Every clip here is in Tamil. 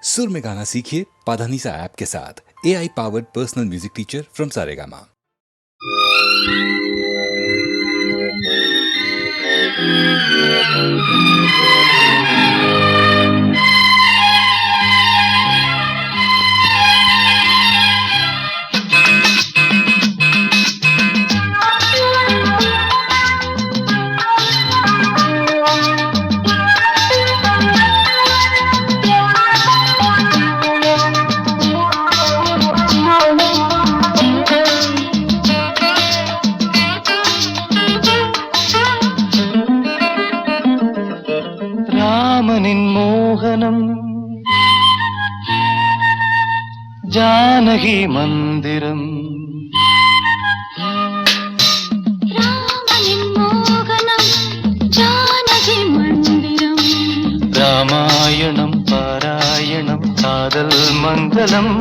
सुर में गाना सीखिए पाधानीसा ऐप के साथ। AI powered personal music teacher from Saregama. ராமனின் மோகனம் ஜானகி மந்திரம். ராமனின் மோகனம் ஜானகி மந்திரம். ராமாயணம் பாராயணம் காதல் மங்களம்.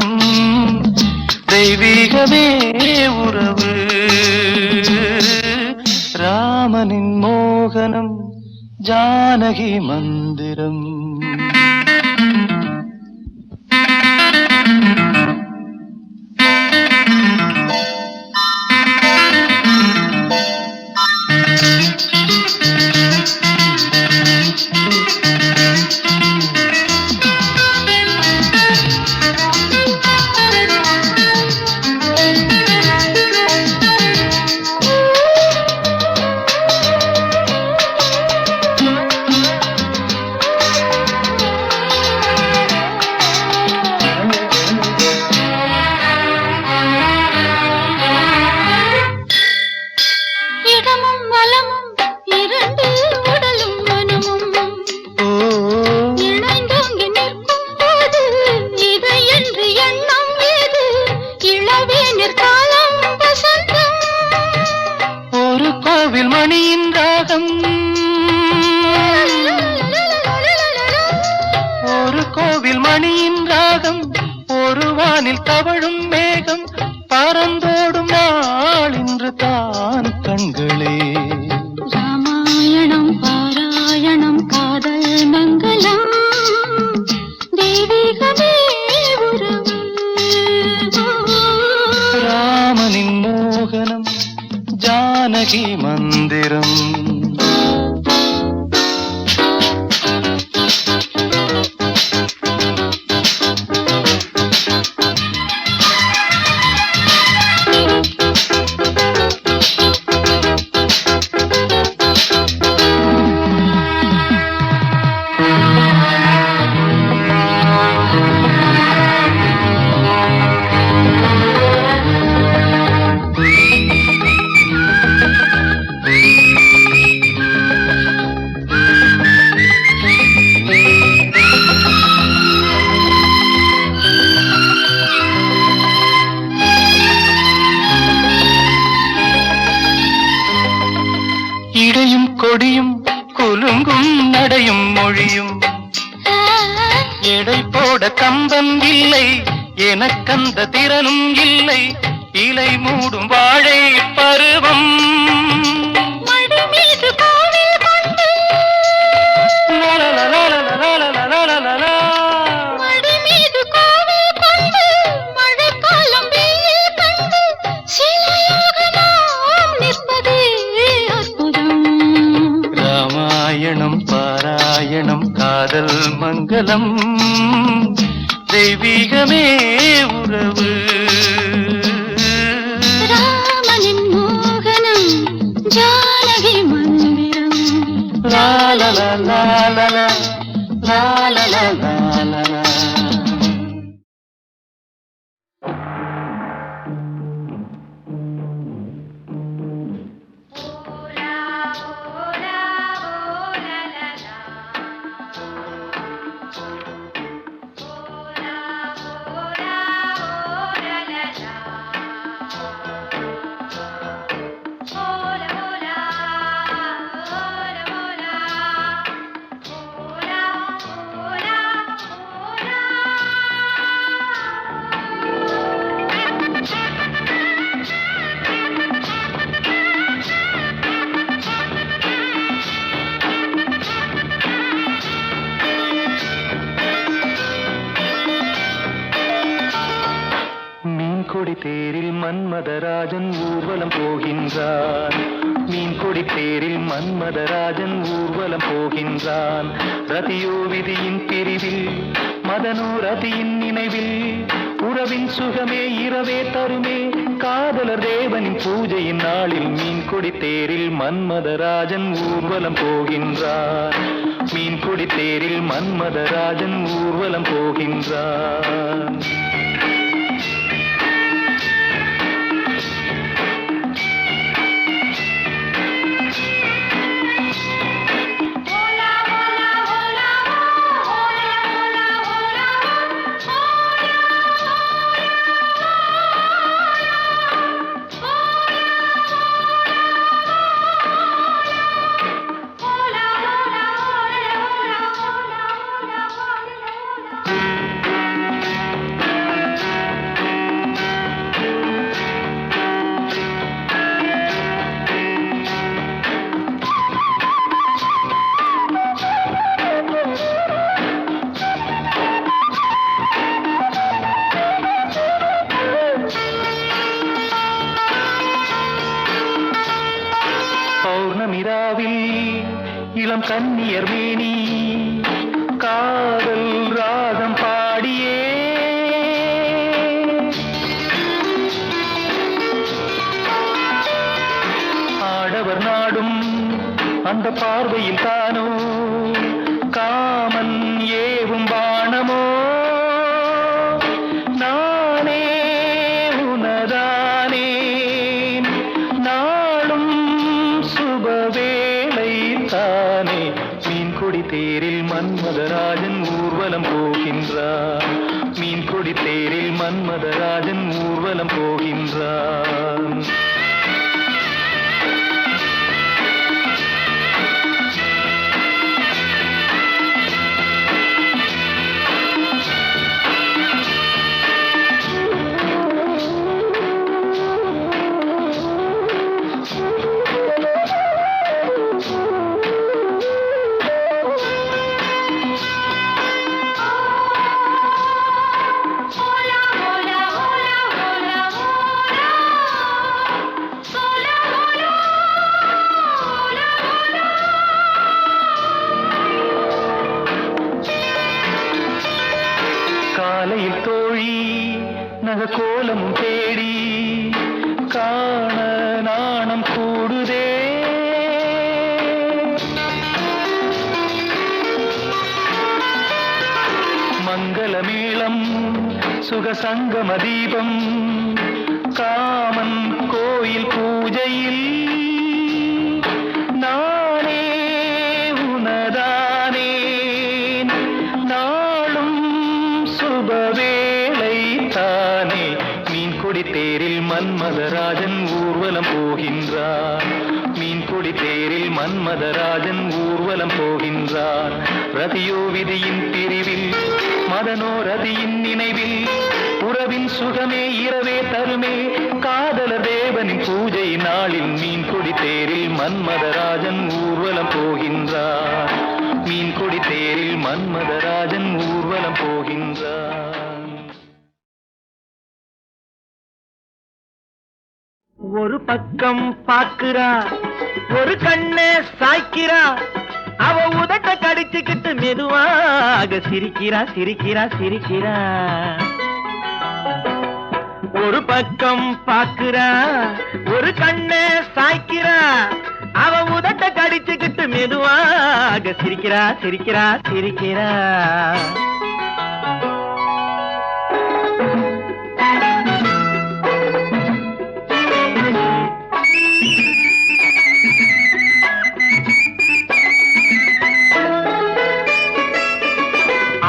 தெய்வீகமே உறவு. ராமனின் மோகனம் ஜானகி மந்திரம். மணியின் ராகம் ஒரு கோவில் மணியின் ராகம். ஒரு வானில் தவழும் மேகம் பறந்தோடும் நாள் இன்று தான் கண்களே. ராமாயணம் பாராயணம் காதல் மங்களம். தெய்வீகமே உறவு. ராமனின் மோகனம் ஜானகி மந்திரம். இடையும் கொடியும் குலுங்கும் நடையும் மொழியும். எடை போட கம்பம் இல்லை எனக்கந்த திறனும் இல்லை. இலை மூடும் வாழை பருவம். ராமாயணம் பாராயணம் காதல் மங்களம். தெய்வீகமே உறவு. ராமனின் மோகனம் ஜானகி மந்திரம். லாலலா லாலலா லாலலா லாலலா. Hola. தேரில் மன்மதராஜன் ஊர்வலம் போகின்றான். மீன் கொடி தேரில் மன்மதராஜன் ஊர்வலம் போகின்றான். ரதியோ விதியின் பிரிவில், மதனோ ரதியின் நினைவில், உறவின் சுகமே இரவே தருமே, காதலர் தேவனின் பூஜையின் நாளில் மீன் கொடி தேரில் மன்மதராஜன் ஊர்வலம் போகின்றான். மீன் கொடி தேரில் மன்மதராஜன் ஊர்வலம் போகின்றான். இளம் கன்னியர் மேனி காதல் ராகம் பாடியே ஆடவர் நாடும் அந்த பார்வையில் தானோ காமன் ஏவும் பாணமோ. நானே உனதானே நாளும் சுபவேளை தானே. மீன் கொடி தேரில் மன்மதராஜன் ஊர்வலம் போகின்றான். மீன் கொடி தேரில் மன்மதராஜன் ஊர்வலம் போகின்றான். காலையில் தோழி நகக்கோலமும் தேடி காண நாணம் கூடுதே. மங்களமேளம் சுகசங்கம தீபம் காமன் கோயில் பூஜையில் நானே உனதானே நாளும் சுபவேளை தானே. மீன் கொடி தேரில் மன்மதராஜன் ஊர்வலம் போகின்றான். மீன் கொடி தேரில் மன்மதராஜன் ஊர்வலம் போகின்றான். ரதியோ விதியின் பிரிவில், மதனோ ரதியின் நினைவில், உறவின் சுகமே இரவே தருமே, காதலர் தேவனின் பூஜை நாளில் மீன் கொடி தேரில் மன்மதராஜன் ஊர்வலம் போகின்றான். மீன் கொடி தேரில் மன்மதராஜன் ஊர்வலம் போகின்றான். ஒரு பக்கம் பாக்குறா, ஒரு கண்ணே சாய்க்கிறா, அவ உதட்ட கடிச்சுக்கிட்டு மெதுவாக சிரிக்கிறா சிரிக்கிறா சிரிக்கிறா. ஒரு பக்கம் பாக்குறா, ஒரு கண்ணே சாய்க்கிறா, அவ உதட்ட கடிச்சுக்கிட்டு மெதுவாக சிரிக்கிறா சிரிக்கிறா சிரிக்கிறா.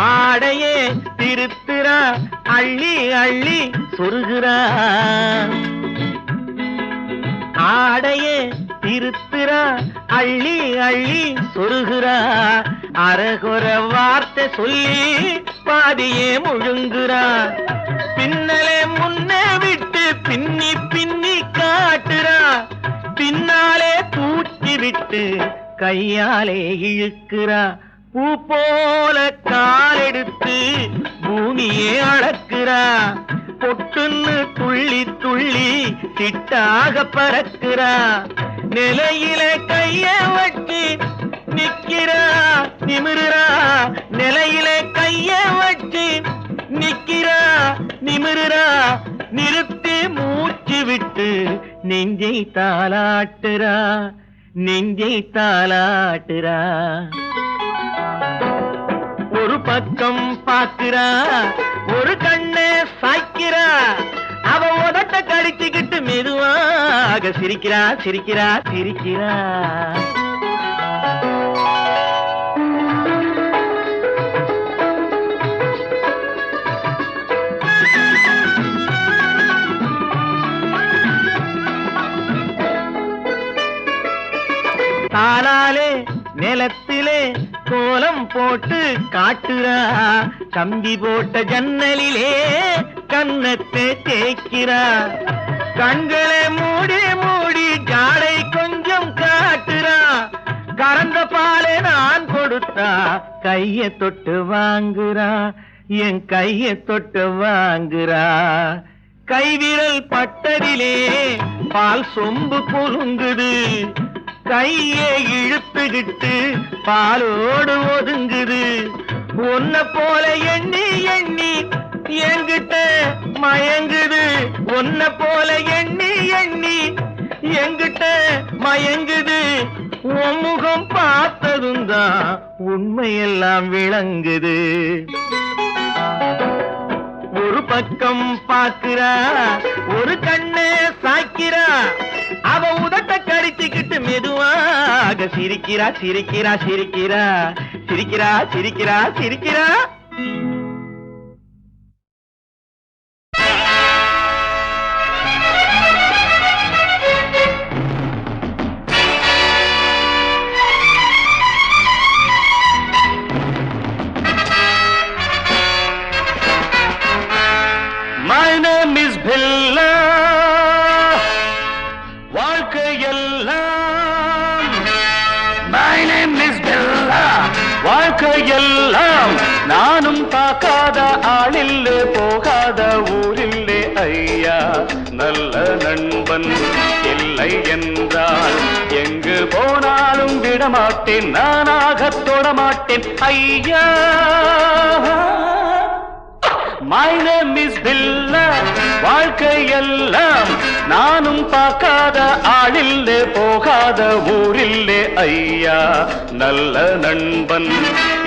ஆடையே திருத்துறா, அள்ளி அள்ளி சொருகிறா. ஆடையே திருத்துறா, அள்ளி அள்ளி சொருகிறா. அரகுற வார்த்தை சொல்லி பாதியே முழுங்குறா. பின்னலே முன்னே விட்டு பின்னி பின்னி காட்டுறா. பின்னாலே தூக்கி விட்டு கையாலே இழுக்கிறா. பூ போல காலெடுத்து பூமியே அளக்குறா. பொட்டுன்னு துள்ளி துள்ளி சிட்டாக பறக்கிறா நிலையில கைய வச்சு நிக்கிறா நிமிருறா நிலையில கைய வச்சு நிக்கிறா நிமிருறா நிறுத்தி மூச்சு விட்டு நெஞ்சை தாளாட்டுறா நெஞ்சை தாளாட்டுறா ஒரு பக்கம் பாக்குறா ஒரு கண்ணை சாய்க்கிறா அவ உதட்ட கடிச்சுக்கிட்டு மெதுவாக சிரிக்கிறா சிரிக்கிறா சிரிக்கிறா தாளாலே நிலத்திலே கோலம் போட்டு காட்டுறா கம்பி போட்ட ஜன்னலிலே கன்னத்தை தேய்க்கிறா கண்களை மூடி மூடி ஜாடை கொஞ்சம் காட்டுறா கறந்த பாலை நான் கொடுத்தா கைய தொட்டு வாங்குறா என் கைய தொட்டு வாங்குறா கைவிரல் பட்டதிலே பால் சொம்பு பொருங்குது கையை இழுத்துக்கிட்டு பாலோடு ஒதுங்குது ஒன்ன போல எண்ணி எண்ணி என்கிட்ட மயங்குது ஒன்ன போல எண்ணி எண்ணி என்கிட்ட மயங்குது உன் முகம் பார்த்ததும் தான் உண்மையெல்லாம் விளங்குது ஒரு பக்கம் பாக்குறா ஒரு கண்ணை சாய்க்கிறா அவ உதட்ட கடிச்சுக்கிட்டு மெதுவாக சிரிக்கிறா சிரிக்கிறா சிரிக்கிறா சிரிக்கிறா சிரிக்கிறா சிரிக்கிறா My name is Billa. வாழ்க்கையெல்லாம் My name is Billa. வாழ்க்கையெல்லாம் நானும் பார்க்காத ஆளில்லே போகாத ஊரில்லே ஐயா நல்ல நண்பன் இல்லை என்றால் எங்கு போனாலும் விடமாட்டேன் நானாக தொடமாட்டேன் ஐயா My name is Billa. வாழ்க்கையெல்லாம் நானும் பார்க்காத ஆளில்லே போகாத ஊரில்லே ஐயா நல்ல நண்பன்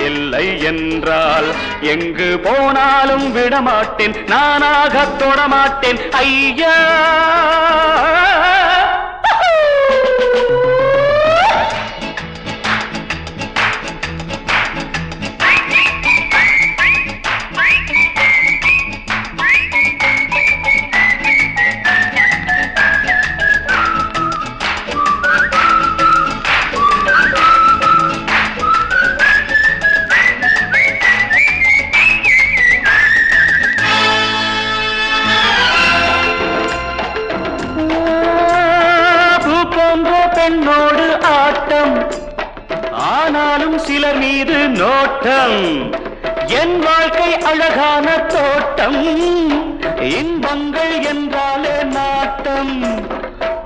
இல்லை என்றால் எங்கு போனாலும் விடமாட்டேன் நானாக தொடமாட்டேன் ஐயா பெண்ணோடு ஆட்டம் ஆனாலும் சிலர் மீது நோட்டம் என் வாழ்க்கை அழகான தோட்டம் இன்பங்கள் என்றாலே நாட்டம்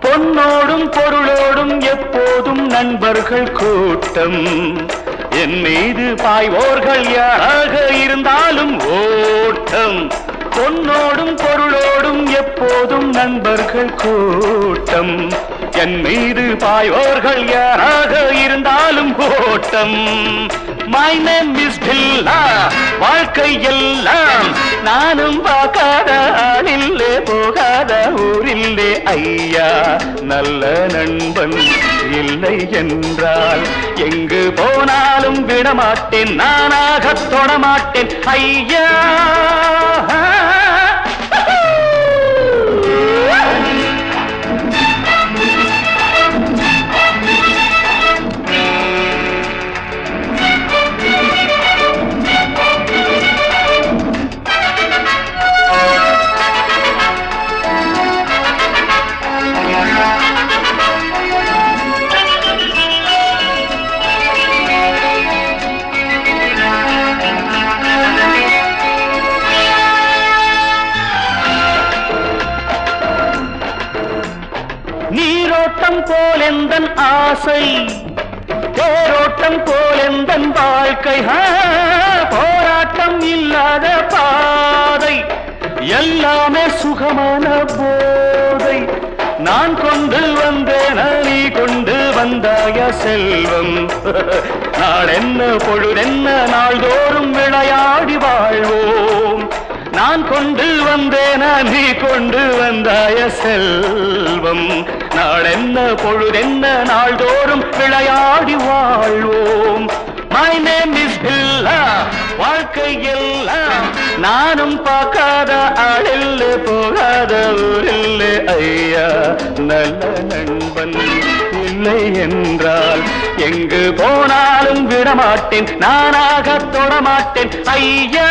பொன்னோடும் பொருளோடும் எப்போதும் நண்பர்கள் கூட்டம் என் மீது பாய்வோர்கள் யாராக இருந்தாலும் ஓட்டம் பொன்னோடும் பொருளோடும் எப்போதும் நண்பர்கள் கூட்டம் என் மீது பாயோர்கள் யாராக இருந்தாலும் ஓட்டம் My name is Billa. வாழ்க்கையெல்லாம் நானும் பார்க்காத ஆளில்லே போகாத ஊரில்லே ஐயா நல்ல நண்பன் இல்லை என்றால் எங்கு போனாலும் விடமாட்டேன் நானாக தொடமாட்டேன் ஐயா போல் எந்தன் ஆசை, தேரோட்டம் போல் எந்தன் வாழ்க்கை, போராட்டம் இல்லாத பாதை, எல்லாமே சுகமான போதை. நான் கொண்டு வந்தேன் நீ கொண்டு வந்தாய செல்வம், நாளென்ன பொழுதென்ன நாள்தோறும் விளையாடி வாழ்வோம். நான் கொண்டு வந்தேன் நீ கொண்டு வந்தாய செல்வம், நாளென்ன பொழுதென்ன நாள்தோறும் விளையாடி வாழ்வோம். My name is Billa, வாழ்க்கை எல்லாம் நானும் பார்க்காத ஆளில்ல, போகாத ஊரில்ல ஐயா. நல்ல நண்பன் இல்லை என்றால் எங்கு போனாலும் விடமாட்டேன், நானாக தொடமாட்டேன் ஐயா.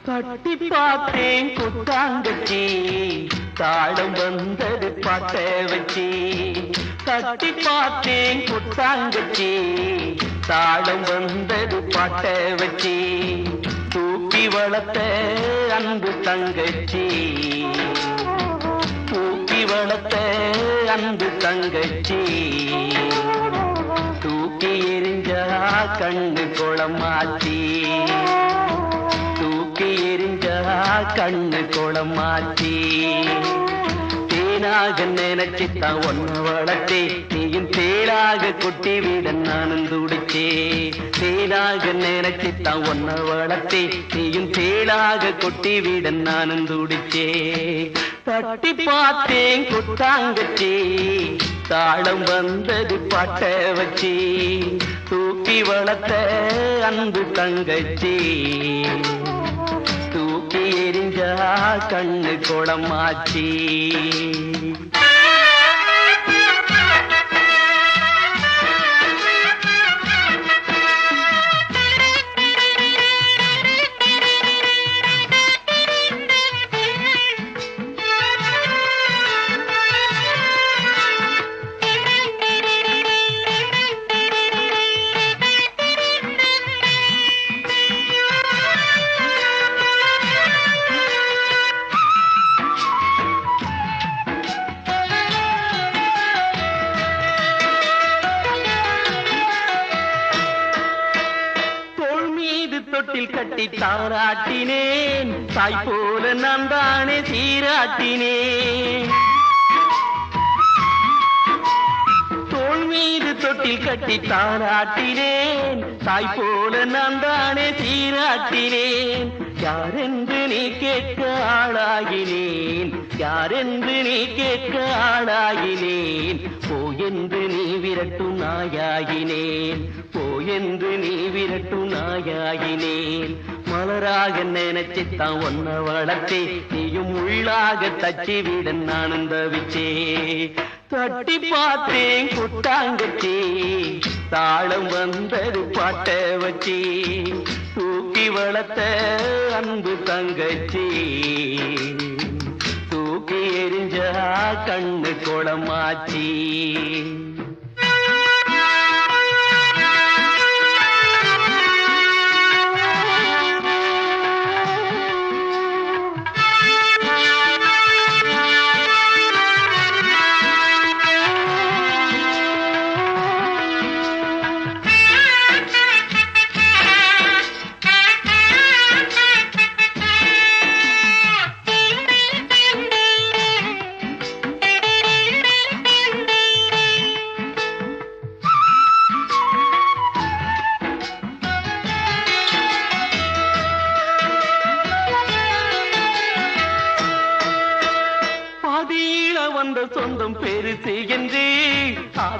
கட்டி பார்த்தேன் குத்தாங்கச்சி, தாளம் வந்தது பாட்ட வச்சி. கட்டி பார்த்தேன் குத்தாங்கச்சி, தாளம் வந்தது பாட்ட வச்சி. தூக்கி வளர்த்த அன்பு தங்கச்சி, தூக்கி வளர்த்த அன்பு தங்கச்சி. தூக்கி எரிஞ்சா கண்ணு குளமாச்சி, தூக்கி எரிஞ்சா கண்ணு குளமாச்சி. தேனாக நினைச்சுத்தான் ஒன்ன வளர்த்தே, நீயும் தேனாக கொட்டி விட நானும் துடிச்சே. தேனாக நினைச்சுத்தான் ஒன்ன வளர்த்தே, நீயும் தேனாக கொட்டி விட நானும் துடிச்சே. தட்டி பார்த்தேன் குத்தாங்கச்சி, தாளம் வந்தது பாட்ட வச்சி. தூக்கி வளர்த்த அன்பு தங்கச்சி, தூக்கி எரிஞ்சா கண்ணு குளமாச்சி. தொட்டில் கட்டி தாராட்டினேன், தாய் போல நான் தானே சீராட்டினேன். தோள் மீது தொட்டில் கட்டி தாராட்டினேன், தாய் போல நான் தானே சீராட்டினேன். யாரென்று நீ கேட்க ஆளாகினேன், யாரென்று நீ கேட்க ஆளாகினேன். போ என்று நீ விரட்டும் நாயாகினேன், போ என்று நீ விரட்டும் நாயாகினேன். மலராக நினைச்சுத்தான் ஒன்ன வளர்த்தே, நீயும் உள்ளாக தச்சி விட நானும் தவிச்சே. தட்டி பார்த்தேன் குட்டாங்கச்சி, தாளம் வந்தது பாட்ட வச்சி. தூக்கி வளர்த்த அன்பு தங்கச்சி, தூக்கி எரிஞ்சா கண்ணு குளமாச்சி.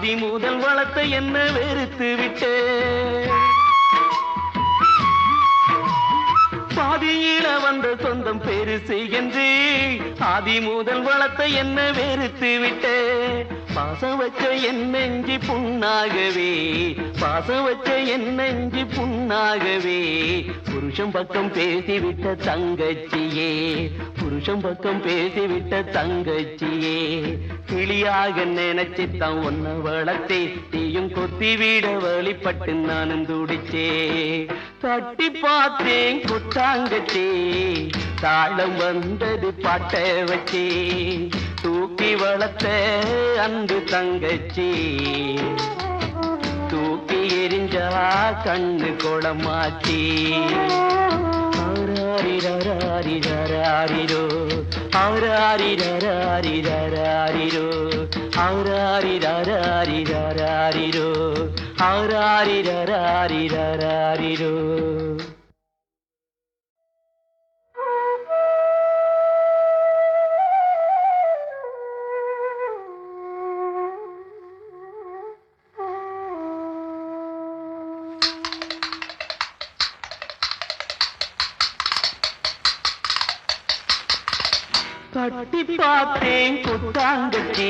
ஆதி முதல் வளர்த்த என்ன வெறுத்து விட்டே பாதியில வந்த சொந்தம் பெருசு என்று ஆதி முதல் வளர்த்த என்ன வெறுத்து விட்டே பாசம் வச்ச என் நெஞ்சு புண்ணாகவே பாசம் வச்ச என் நெஞ்சு புண்ணாகவே புருஷன் பக்கம் பேசிவிட்ட தங்கச்சியே புருஷன் பக்கம் பேசிவிட்ட தங்கச்சியே கிளியாக நினைச்சுத்தான் ஒன்ன வளர்த்தே தீயும் கொத்தி விட வழிபட்டு நானும் துடிச்சே தட்டி பார்த்தேன் குட்டாங்கச்சே தாளம் வந்தது பாட்ட வச்சே தூக்கி வளர்த்த அன்பு தங்கச்சி தூக்கி எரிஞ்சா கண்ணு குளமாச்சி ஆராரிரோ ஆராரிரோ ஆராரிரோ ஆராரிரோ கட்டி பார்த்தேன் குட்டாங்கச்சி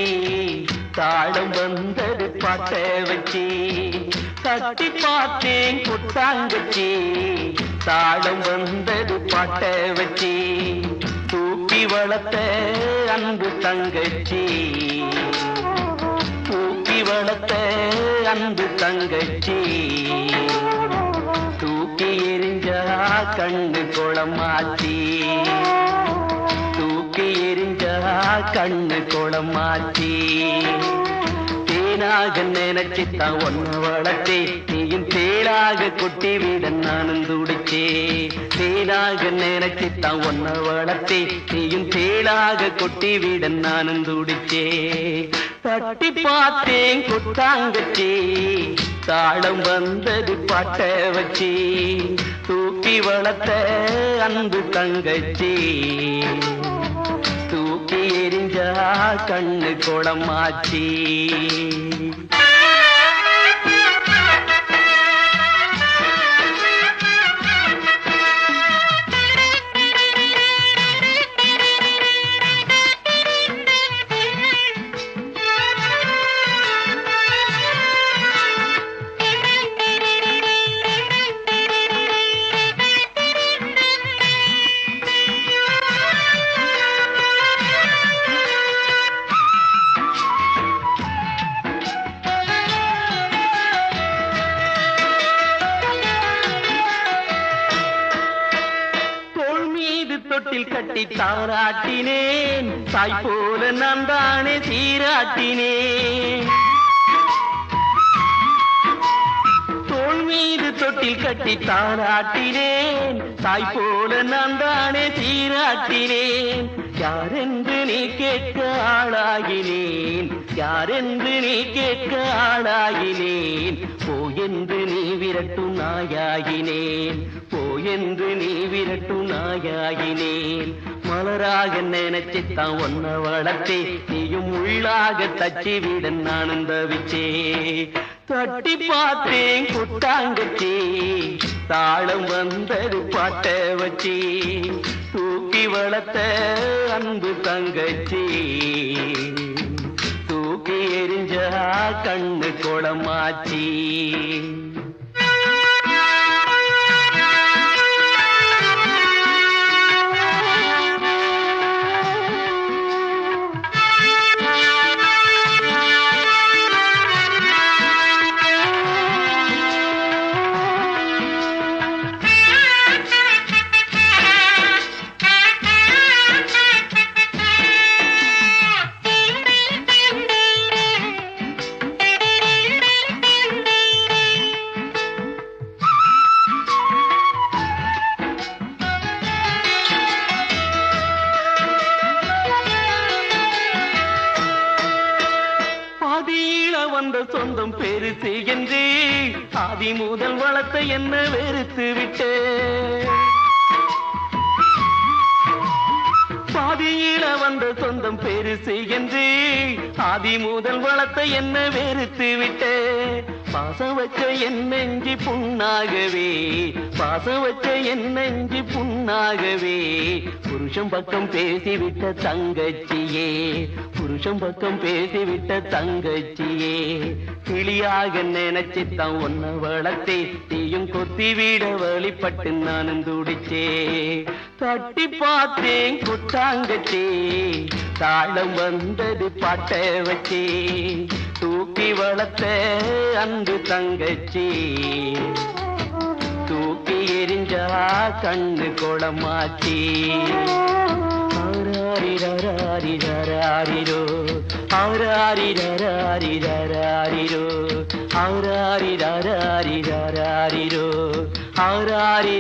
தாளம் வந்தது பாட்ட வச்சி கட்டி பார்த்தேன் குட்டாங்கச்சி தாளம் வந்தது பாட்ட வச்சி தூக்கி வளர்த்த அன்பு தங்கச்சி தூக்கி வளர்த்த அன்பு தங்கச்சி தூக்கி எரிஞ்சா கண்ணு குளமாச்சி தூக்கி எரிஞ்சா கண்ணு குளமாச்சி தேனாக நினைச்சுத்தான் ஒன்ன வளர்த்தே நீயும் தேளாக கொட்டி விட நானும் துடிச்சே தேனாக நினைச்சுத்தான் ஒன்ன வளர்த்தே நீயும் தேளாக கொட்டி விட நானும் துடிச்சே தட்டி பார்த்தேன் குட்டாங்கச்சி தாளம் வந்தது பாட்ட வச்சி தூக்கி வளர்த்த அன்பு தங்கச்சி தூக்கி எரிஞ்சா கண்ணு குளமாச்சி தொட்டில் கட்டி தாராட்டினேன் தாய் போல நான் தானே சீராட்டினேன் தோள் மீது தொட்டில் கட்டி தாராட்டினேன் தாய் போல நான் தானே சீராட்டினேன் யாரென்று நீ கேட்க ஆளாகினேன் யாரென்று நீ கேட்க ஆளாகினேன் போயென்று நீ விரட்டும் நாயாகினேன் போயென்று நீ விரட்டும் நாயாகினேன் மலராக நினைச்சுத்தான் ஒன்ன வளர்த்தே நீயும் உள்ளாக தச்சி விட நானும் தவிச்சே தட்டி பார்த்தேன் குட்டாங்கச்சி தாளம் வந்தது பாட்ட வச்சி தூக்கி வளர்த்த அன்பு தங்கச்சி தூக்கி எரிஞ்சா கண்ணு குளமாச்சி வந்த சொந்தம் பெருசு என்று ஆதி முதல் வளர்த்த என்ன வெறுத்து விட்டே பாதியில வந்த சொந்தம் பெருசு என்று ஆதி முதல் வளர்த்த என்ன வெறுத்து விட்டே பாசம் வச்ச என் நெஞ்சு புண்ணாகவே பாசம் வச்ச என் நெஞ்சு புண்ணாகவே புருஷன் பக்கம் பேசிவிட்ட தங்கச்சியே புருஷன் பக்கம் பேசிவிட்ட தங்கச்சியே கிளியாக நினைச்சுத்தான் ஒன்ன வளர்த்தே தீயும் கொத்தி விட வழிபட்டு நானும் துடிச்சே தட்டி பார்த்தேன் குட்டாங்கச்சே தாளம் வந்தது பாட்ட வச்சே தூக்கி வளர்த்த அன்பு தங்கச்சி தூக்கி எரிஞ்சா கண்ணு கொடமாச்சி ஆராரிரோ ஆராரிரோ ஆராரிரோ ஆராரிரோ